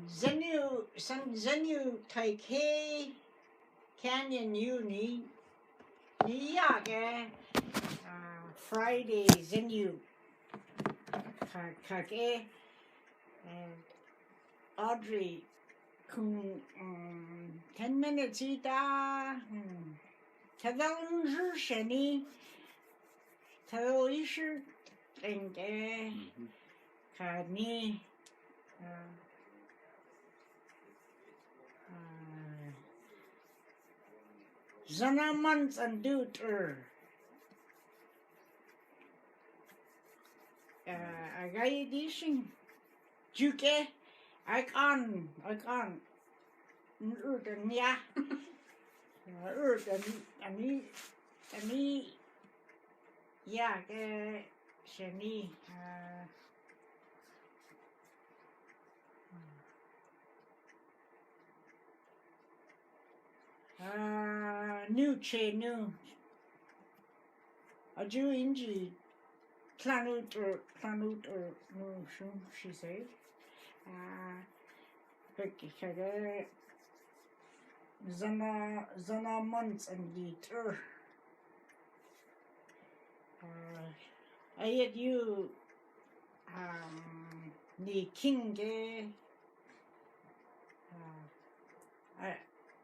Zenu Taikei Canyon Uni Niyage Friday Zenu Kake and Audrey Kung 10 minutes ita Tadal Shani Tadal and Kani Zanamans and Duter Agai Dishing Juke Icon Urdan ya Urdan Ani ya ke Shani New Aju Inji Planut or no she said Becky Zana months and Dieter I had you the king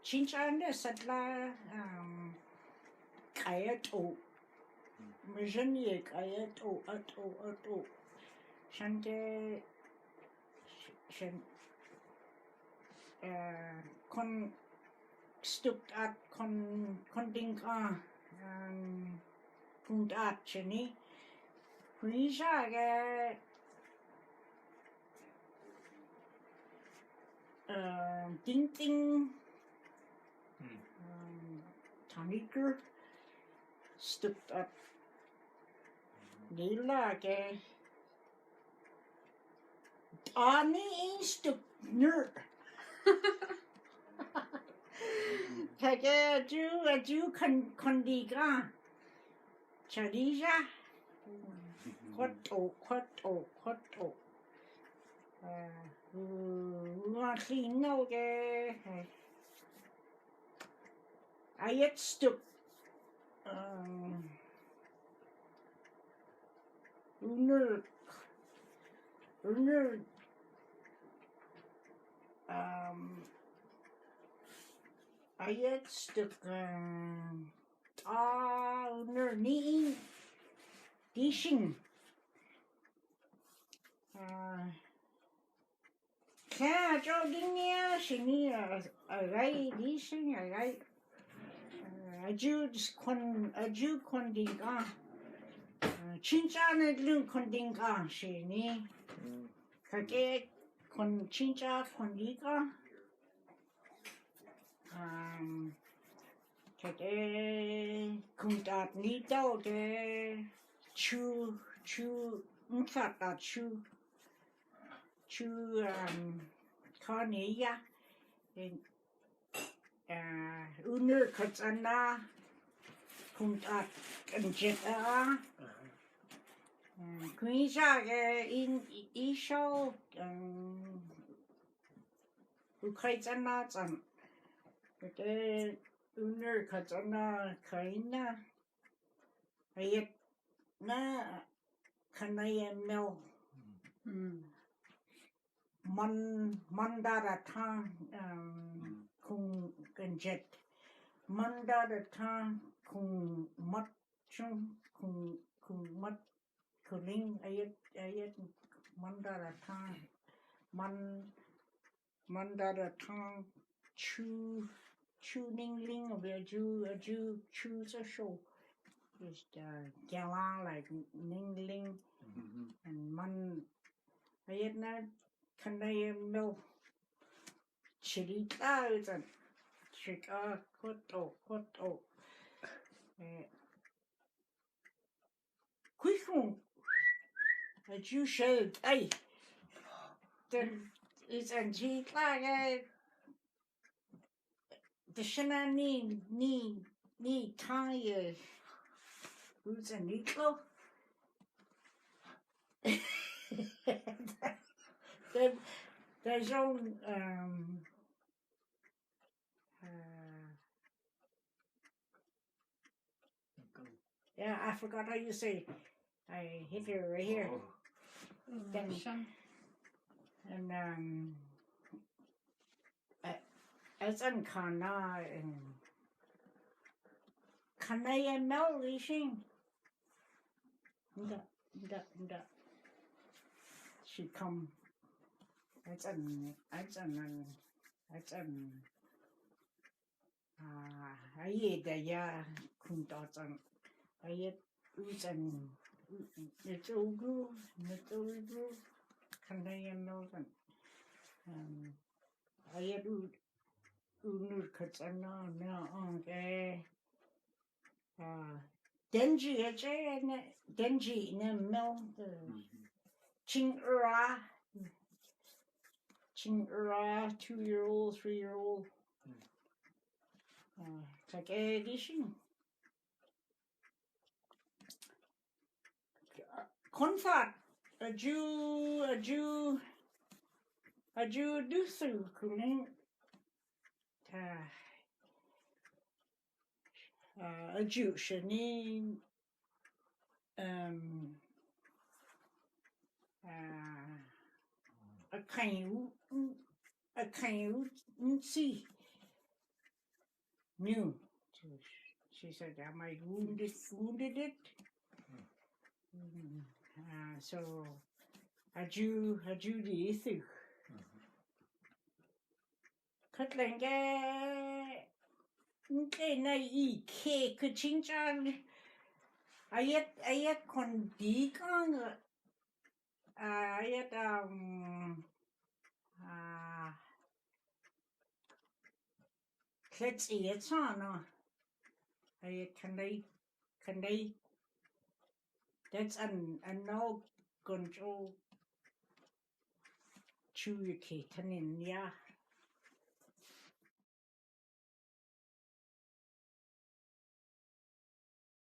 Chinchanda Satla Kayato Majani Kayato Ato Shante Con stupt at Condinka Punt at Cheni Kunisha Ting Taniker stupt at Nila Ani stupt ner Kage ju Kondiga Chadija Koto Lino I yet stuck Uner I yet stuck Uner ni Dishing Ka Jodinia Shini Agai Dishing Agai Aju Kondinga Chincha Nedlu Kondinga Shini Kake Chincha Kondiga Kake Kuntat Nito de Chu Nkata Chu Kaniya Uner Katsana Kuntat Kanjeta Kunisha in Isho Ukaitsana San Uner Katsana Kaina Ayet na Kanaya Mel Mandara Tang Kung Ganjet Mandara Tang Kung Matchung Kung Mat Kuling Ayet Mandara Tang Mandara Tang Chu Ning Ling of a Jew choose a show is Gala like Ning Ling and Man Ayet na Kanaya Mel Chirita is a Chika Koto Quickly a Jew shade ay then it's a Chika the Shana ni tie who's a Niklo then there's own yeah, I forgot how you say. I hit it right here. Then, and as an kana and Kanaya Melishing. Da. She come. It's an I da ya kundotan. I it's an Nitugu Kanaya Melvin. I unur katsana na okay. Denji na mel Chingura 2-year-old 3-year-old like edition Konfat a Jew do through kuning a Jew shani a kind see new she said I might wounded it so a Jew the issue Katlange na I ke chinchan ayat kon di kang ayat let's see it's on ayat can they that's an no control chew ke tanin ya